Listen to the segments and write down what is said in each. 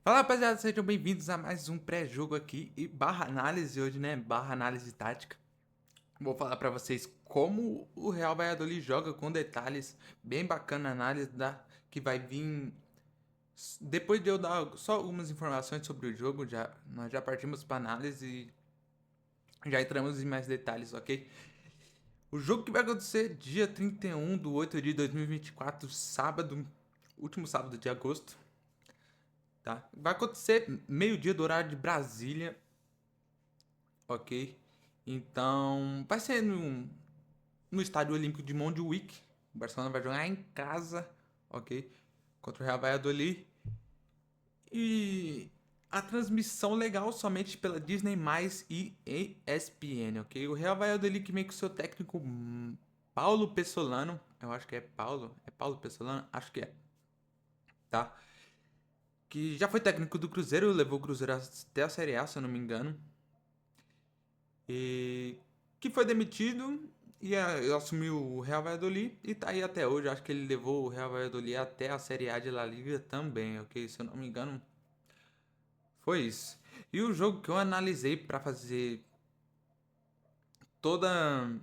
Fala rapaziada, sejam bem-vindos a mais um pré-jogo aqui e barra análise hoje, né? Barra análise tática. Vou falar pra vocês como o Real Valladolid joga com detalhes, bem bacana a análise que vai vir depois de eu dar só algumas informações sobre o jogo. Nós já partimos para análise e já entramos em mais detalhes, ok? O jogo que vai acontecer dia 31/8/2024, sábado, último sábado de agosto. Tá? Vai acontecer meio-dia do horário de Brasília, ok? Então, vai ser no Estádio Olímpico de Montjuic. O Barcelona vai jogar em casa, ok? Contra o Real Valladolid. E a transmissão legal somente pela Disney+, e ESPN, ok? O Real Valladolid que vem com seu técnico Paulo Pessolano. Eu acho que é Paulo. É Paulo Pessolano? Acho que é. Tá? Que já foi técnico do Cruzeiro, levou o Cruzeiro até a Série A, se eu não me engano. E que foi demitido e assumiu o Real Valladolid e tá aí até hoje. Acho que ele levou o Real Valladolid até a Série A de La Liga também, ok? Se eu não me engano, foi isso. E o jogo que eu analisei para fazer toda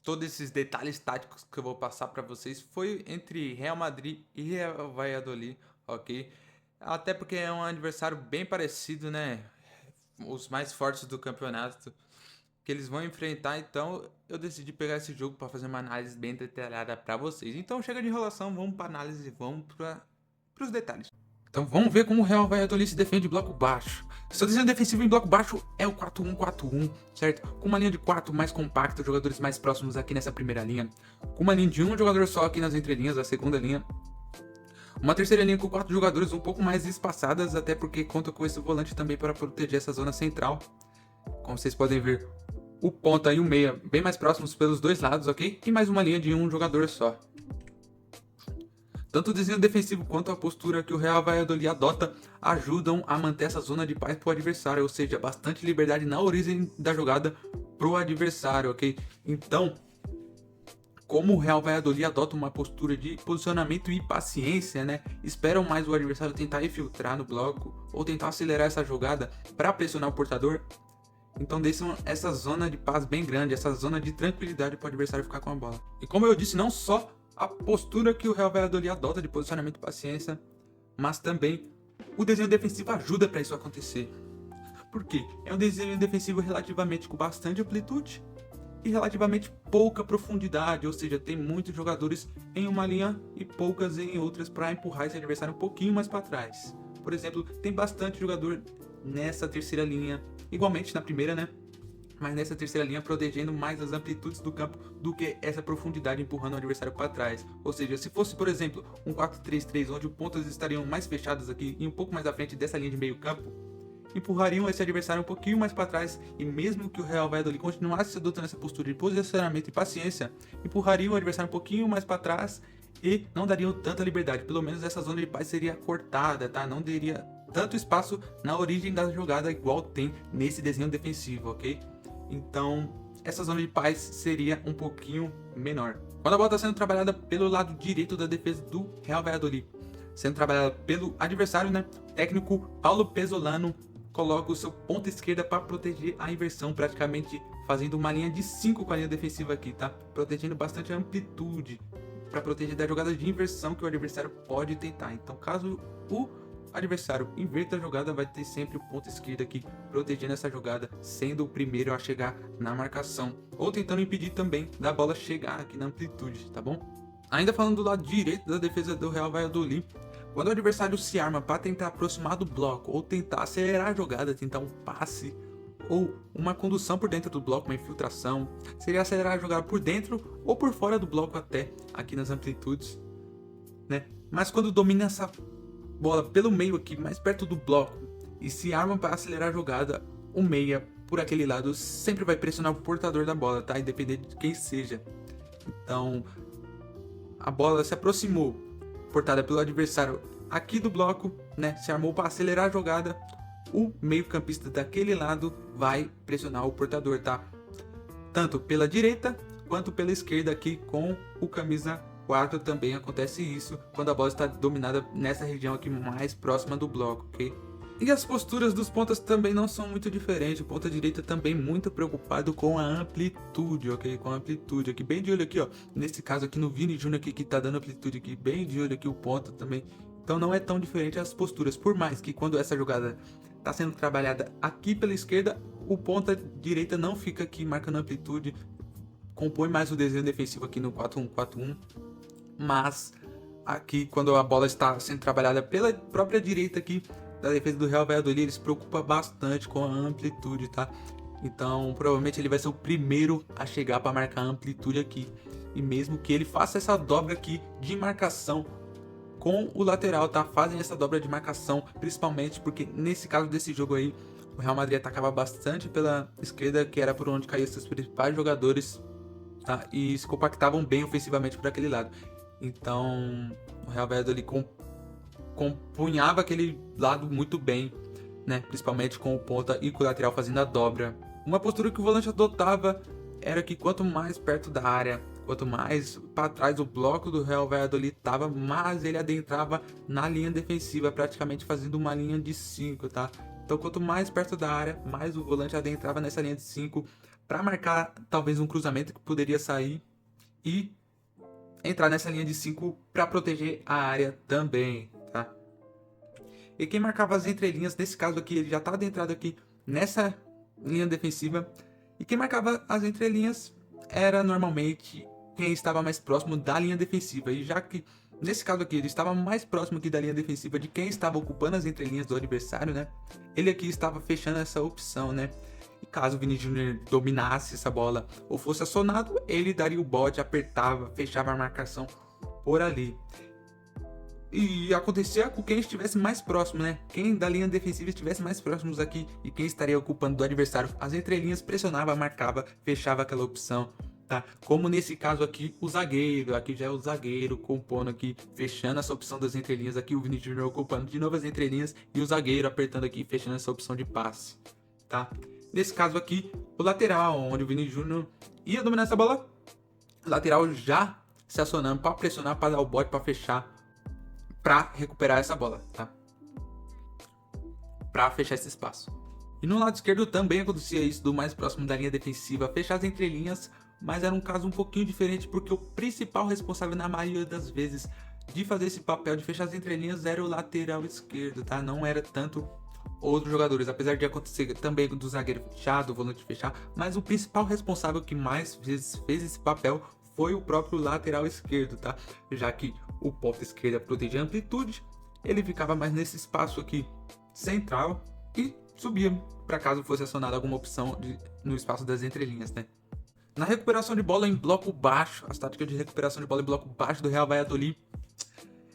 todos esses detalhes táticos que eu vou passar para vocês foi entre Real Madrid e Real Valladolid, ok? Até porque é um adversário bem parecido, né? Os mais fortes do campeonato que eles vão enfrentar, então eu decidi pegar esse jogo para fazer uma análise bem detalhada para vocês. Então chega de enrolação, vamos para análise, vamos para os detalhes. Então vamos ver como o Real Valladolid se defende de bloco baixo. Seu desenho defensivo em bloco baixo é o 4-1-4-1, certo? Com uma linha de 4 mais compacta, jogadores mais próximos aqui nessa primeira linha. Com uma linha de um jogador só aqui nas entrelinhas, a segunda linha. Uma terceira linha com 4 jogadores um pouco mais espaçadas, até porque conta com esse volante também para proteger essa zona central. Como vocês podem ver, o ponta e o meia bem mais próximos pelos dois lados, ok? E mais uma linha de um jogador só. Tanto o desenho defensivo quanto a postura que o Real Valladolid adota ajudam a manter essa zona de paz para o adversário, ou seja, bastante liberdade na origem da jogada para o adversário, ok? Então, como o Real Valladolid adota uma postura de posicionamento e paciência, né? Esperam mais o adversário tentar infiltrar no bloco ou tentar acelerar essa jogada para pressionar o portador. Então deixam essa zona de paz bem grande, essa zona de tranquilidade para o adversário ficar com a bola. E como eu disse, não só a postura que o Real Valladolid adota de posicionamento e paciência, mas também o desenho defensivo ajuda para isso acontecer. Por quê? É um desenho defensivo relativamente com bastante amplitude e relativamente pouca profundidade, ou seja, tem muitos jogadores em uma linha e poucas em outras para empurrar esse adversário um pouquinho mais para trás. Por exemplo, tem bastante jogador nessa terceira linha, igualmente na primeira, né? Mas nessa terceira linha protegendo mais as amplitudes do campo do que essa profundidade empurrando o adversário para trás. Ou seja, se fosse, por exemplo, um 4-3-3 onde os pontas estariam mais fechados aqui e um pouco mais à frente dessa linha de meio campo, empurrariam esse adversário um pouquinho mais para trás e mesmo que o Real Valladolid continuasse adotando essa postura de posicionamento e paciência, empurrariam o adversário um pouquinho mais para trás e não dariam tanta liberdade. Pelo menos essa zona de paz seria cortada, tá? Não teria tanto espaço na origem da jogada igual tem nesse desenho defensivo, ok? Então, essa zona de paz seria um pouquinho menor. Quando a bola está sendo trabalhada pelo lado direito da defesa do Real Valladolid, sendo trabalhada pelo adversário, né? Técnico Paulo Pesolano coloca o seu ponta esquerda para proteger a inversão, praticamente fazendo uma linha de 5 com a linha defensiva aqui, tá? Protegendo bastante a amplitude para proteger da jogada de inversão que o adversário pode tentar. Então, caso o adversário inverta a jogada, vai ter sempre o ponto esquerdo aqui protegendo essa jogada, sendo o primeiro a chegar na marcação ou tentando impedir também da bola chegar aqui na amplitude, tá bom? Ainda falando do lado direito da defesa do Real Valladolid, quando o adversário se arma para tentar aproximar do bloco ou tentar acelerar a jogada, tentar um passe ou uma condução por dentro do bloco, uma infiltração, seria acelerar a jogada por dentro ou por fora do bloco até aqui nas amplitudes, né? Mas quando domina essa bola pelo meio aqui, mais perto do bloco, e se arma para acelerar a jogada, o meia por aquele lado sempre vai pressionar o portador da bola, tá? Independente de quem seja. Então, a bola se aproximou, portada pelo adversário aqui do bloco, né? Se armou para acelerar a jogada, o meio-campista daquele lado vai pressionar o portador, tá? Tanto pela direita quanto pela esquerda aqui com o camisa 4 também acontece isso quando a bola está dominada nessa região aqui mais próxima do bloco, ok? E as posturas dos pontas também não são muito diferentes. O ponta direita também muito preocupado com a amplitude, ok? Com a amplitude aqui, bem de olho aqui, ó. Nesse caso aqui no Vini Júnior aqui, que tá dando amplitude aqui, bem de olho aqui o ponta também. Então não é tão diferente as posturas, por mais que quando essa jogada tá sendo trabalhada aqui pela esquerda, o ponta direita não fica aqui marcando amplitude, compõe mais o desenho defensivo aqui no 4-1-4-1, mas aqui quando a bola está sendo trabalhada pela própria direita aqui da defesa do Real Valladolid, ele se preocupa bastante com a amplitude, tá? Então provavelmente ele vai ser o primeiro a chegar para marcar a amplitude aqui, e mesmo que ele faça essa dobra aqui de marcação com o lateral, tá? Fazem essa dobra de marcação, principalmente porque nesse caso desse jogo aí, o Real Madrid atacava bastante pela esquerda, que era por onde caíam seus principais jogadores, tá? E se compactavam bem ofensivamente por aquele lado. Então o Real Valladolid compunhava aquele lado muito bem, né? Principalmente com o ponta e com o lateral fazendo a dobra. Uma postura que o volante adotava era que quanto mais perto da área, quanto mais para trás o bloco do Real Valladolid estava, mais ele adentrava na linha defensiva, praticamente fazendo uma linha de 5, tá? Então quanto mais perto da área, mais o volante adentrava nessa linha de 5 para marcar talvez um cruzamento que poderia sair e entrar nessa linha de 5 para proteger a área também, tá? E quem marcava as entrelinhas, nesse caso aqui, ele já está adentrado aqui nessa linha defensiva, e quem marcava as entrelinhas era normalmente quem estava mais próximo da linha defensiva, e já que nesse caso aqui ele estava mais próximo aqui da linha defensiva de quem estava ocupando as entrelinhas do adversário, né? Ele aqui estava fechando essa opção, né? E caso o Vini Júnior dominasse essa bola ou fosse acionado, ele daria o bote, apertava, fechava a marcação por ali. E acontecia com quem estivesse mais próximo, né? Quem da linha defensiva estivesse mais próximos aqui e quem estaria ocupando do adversário as entrelinhas, pressionava, marcava, fechava aquela opção, tá? Como nesse caso aqui, o zagueiro, aqui já é o zagueiro compondo aqui, fechando essa opção das entrelinhas, aqui o Vini Júnior ocupando de novo as entrelinhas e o zagueiro apertando aqui, fechando essa opção de passe, tá? Nesse caso aqui, o lateral, onde o Vini Júnior ia dominar essa bola, o lateral já se acionando para pressionar, para dar o bote, para fechar, para recuperar essa bola, tá? Para fechar esse espaço. E no lado esquerdo também acontecia isso, do mais próximo da linha defensiva, fechar as entrelinhas, mas era um caso um pouquinho diferente, porque o principal responsável na maioria das vezes de fazer esse papel de fechar as entrelinhas era o lateral esquerdo, tá? Não era tanto outros jogadores, apesar de acontecer também do zagueiro fechar, do volante fechar, mas o principal responsável que mais vezes fez esse papel foi o próprio lateral esquerdo, tá? Já que o ponta esquerda protegia a amplitude, ele ficava mais nesse espaço aqui central e subia para caso fosse acionada alguma opção no espaço das entrelinhas, né? Na recuperação de bola em bloco baixo, as táticas de recuperação de bola em bloco baixo do Real Valladolid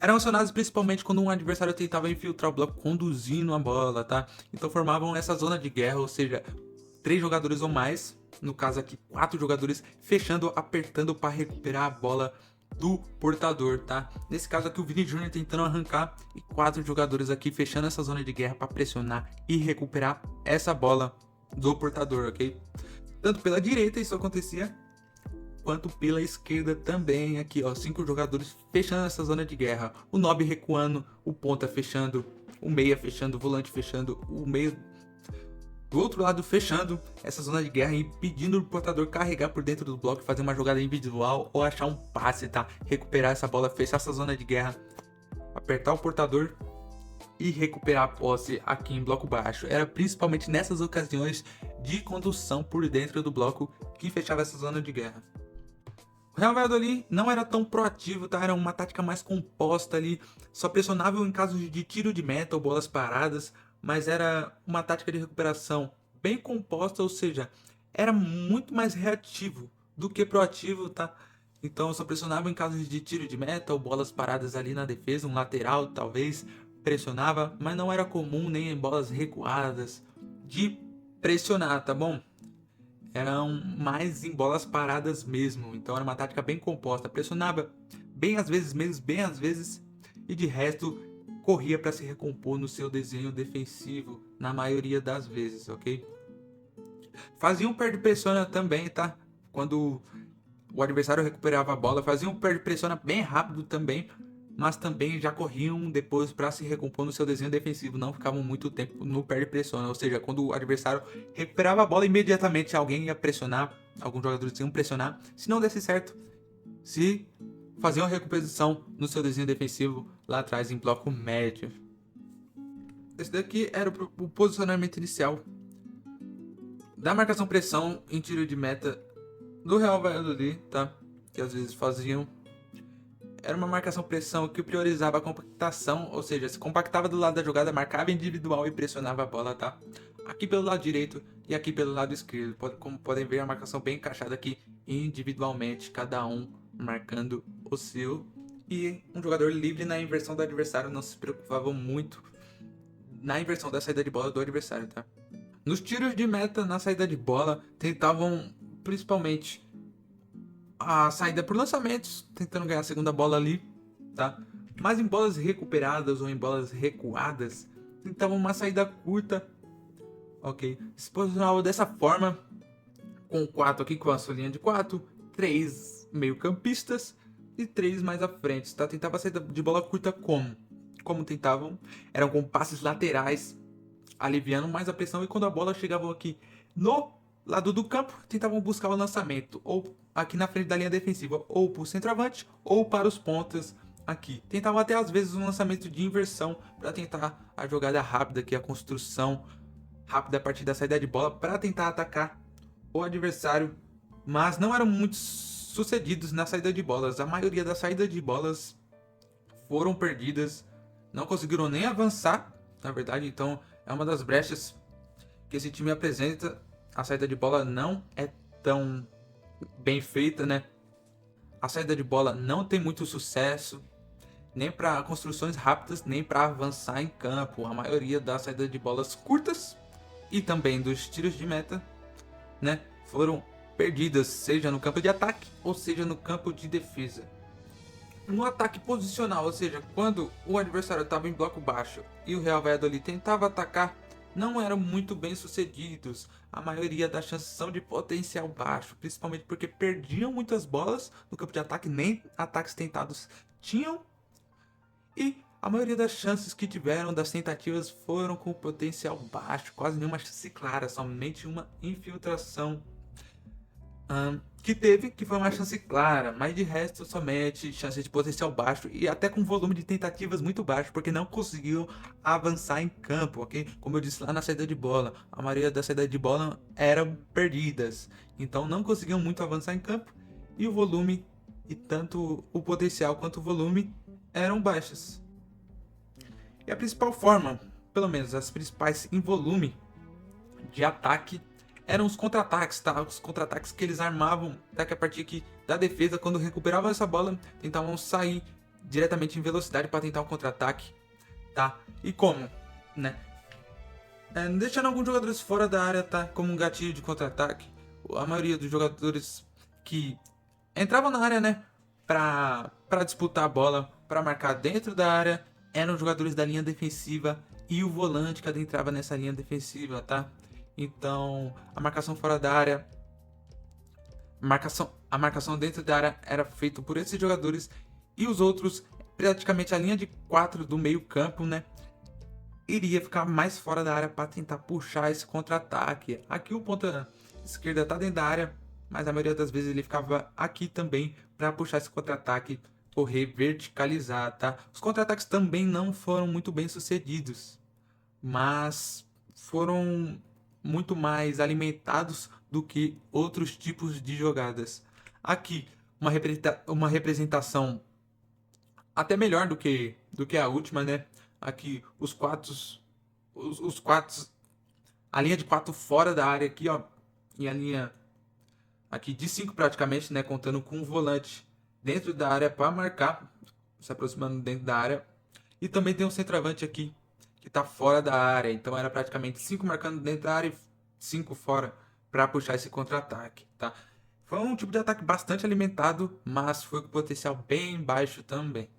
eram acionadas principalmente quando um adversário tentava infiltrar o bloco conduzindo a bola, tá? Então formavam essa zona de guerra, ou seja, 3 jogadores ou mais, no caso aqui 4 jogadores, fechando, apertando para recuperar a bola do portador, tá? Nesse caso aqui o Vini Júnior tentando arrancar e 4 jogadores aqui fechando essa zona de guerra para pressionar e recuperar essa bola do portador, ok? Tanto pela direita isso acontecia, quanto pela esquerda também aqui, ó, 5 jogadores fechando essa zona de guerra, o Nobre recuando, o ponta fechando, o meia fechando, o volante fechando, o meio do outro lado fechando essa zona de guerra e pedindo o portador carregar por dentro do bloco, fazer uma jogada individual ou achar um passe, tá? Recuperar essa bola, fechar essa zona de guerra, apertar o portador e recuperar a posse aqui em bloco baixo. Era principalmente nessas ocasiões de condução por dentro do bloco que fechava essa zona de guerra. O Real Valladolid não era tão proativo, tá? Era uma tática mais composta ali, só pressionava em casos de tiro de meta ou bolas paradas, mas era uma tática de recuperação bem composta, ou seja, era muito mais reativo do que proativo, tá? Então só pressionava em casos de tiro de meta ou bolas paradas ali na defesa, um lateral talvez pressionava, mas não era comum nem em bolas recuadas de pressionar, tá bom? Eram mais em bolas paradas mesmo, então era uma tática bem composta, pressionava bem às vezes mesmo, bem às vezes, e de resto corria para se recompor no seu desenho defensivo na maioria das vezes, ok? Fazia um perde pressiona também, tá? Quando o adversário recuperava a bola, fazia um pressiona bem rápido também, mas também já corriam depois para se recompor no seu desenho defensivo, não ficavam muito tempo no pressiona, ou seja, quando o adversário recuperava a bola, imediatamente alguém ia pressionar, alguns jogadores iam pressionar, se não desse certo, se faziam a recuperação no seu desenho defensivo lá atrás em bloco médio. Esse daqui era o posicionamento inicial da marcação-pressão em tiro de meta do Real Valladolid, tá? Que às vezes faziam. Era uma marcação-pressão que priorizava a compactação, ou seja, se compactava do lado da jogada, marcava individual e pressionava a bola, tá? Aqui pelo lado direito e aqui pelo lado esquerdo. Como podem ver, a marcação bem encaixada aqui individualmente, cada um marcando o seu. E um jogador livre na inversão do adversário, não se preocupava muito na inversão da saída de bola do adversário, tá? Nos tiros de meta, na saída de bola, tentavam principalmente a saída por lançamentos, tentando ganhar a segunda bola ali, tá? Mas em bolas recuperadas ou em bolas recuadas, tentavam uma saída curta, ok? Se posicionavam dessa forma, com 4 aqui com a sua linha de 4, 3 meio campistas e 3 mais à frente, tá? Tentava a saída de bola curta como? Como tentavam? Eram com passes laterais, aliviando mais a pressão, e quando a bola chegava aqui no lado do campo, tentavam buscar o lançamento, ou aqui na frente da linha defensiva, ou para o centroavante, ou para os pontas aqui. Tentavam até às vezes um lançamento de inversão, para tentar a jogada rápida, que é a construção rápida a partir da saída de bola, para tentar atacar o adversário, mas não eram muito sucedidos na saída de bolas. A maioria das saídas de bolas foram perdidas, não conseguiram nem avançar, na verdade. Então é uma das brechas que esse time apresenta. A saída de bola não é tão bem feita, né? A saída de bola não tem muito sucesso, nem para construções rápidas, nem para avançar em campo. A maioria das saídas de bolas curtas e também dos tiros de meta, né, foram perdidas, seja no campo de ataque ou seja no campo de defesa. No ataque posicional, ou seja, quando o adversário estava em bloco baixo e o Real Valladolid tentava atacar, não eram muito bem sucedidos. A maioria das chances são de potencial baixo, principalmente porque perdiam muitas bolas no campo de ataque, nem ataques tentados tinham. E a maioria das chances que tiveram das tentativas foram com potencial baixo, quase nenhuma chance clara, somente uma infiltração que foi uma chance clara, mas de resto somente chance de potencial baixo e até com volume de tentativas muito baixo, porque não conseguiu avançar em campo, ok? Como eu disse lá na saída de bola, a maioria das saídas de bola eram perdidas, então não conseguiam muito avançar em campo e o volume, e tanto o potencial quanto o volume eram baixas. E a principal forma, pelo menos as principais em volume de ataque, eram os contra-ataques, tá? Os contra-ataques que eles armavam a partir aqui da defesa, quando recuperavam essa bola, tentavam sair diretamente em velocidade para tentar um contra-ataque, tá? E como, né? Deixando alguns jogadores fora da área, tá? Como um gatilho de contra-ataque. A maioria dos jogadores que entravam na área, né, para disputar a bola, para marcar dentro da área, eram jogadores da linha defensiva e o volante que adentrava nessa linha defensiva, tá? Então, a marcação fora da área, a marcação dentro da área era feita por esses jogadores e os outros, praticamente a linha de 4 do meio campo, né, iria ficar mais fora da área para tentar puxar esse contra-ataque. Aqui o ponta esquerda tá dentro da área, mas a maioria das vezes ele ficava aqui também para puxar esse contra-ataque, correr, verticalizar, tá? Os contra-ataques também não foram muito bem sucedidos, mas foram muito mais alimentados do que outros tipos de jogadas. Aqui, uma representação até melhor do que a última, né? Aqui, os quatro, a linha de 4 fora da área aqui, ó, e a linha aqui de 5 praticamente, né? Contando com o volante dentro da área para marcar, se aproximando dentro da área. E também tem um centroavante aqui, que está fora da área, então era praticamente 5 marcando dentro da área e 5 fora para puxar esse contra-ataque, tá? Foi um tipo de ataque bastante alimentado, mas foi com potencial bem baixo também.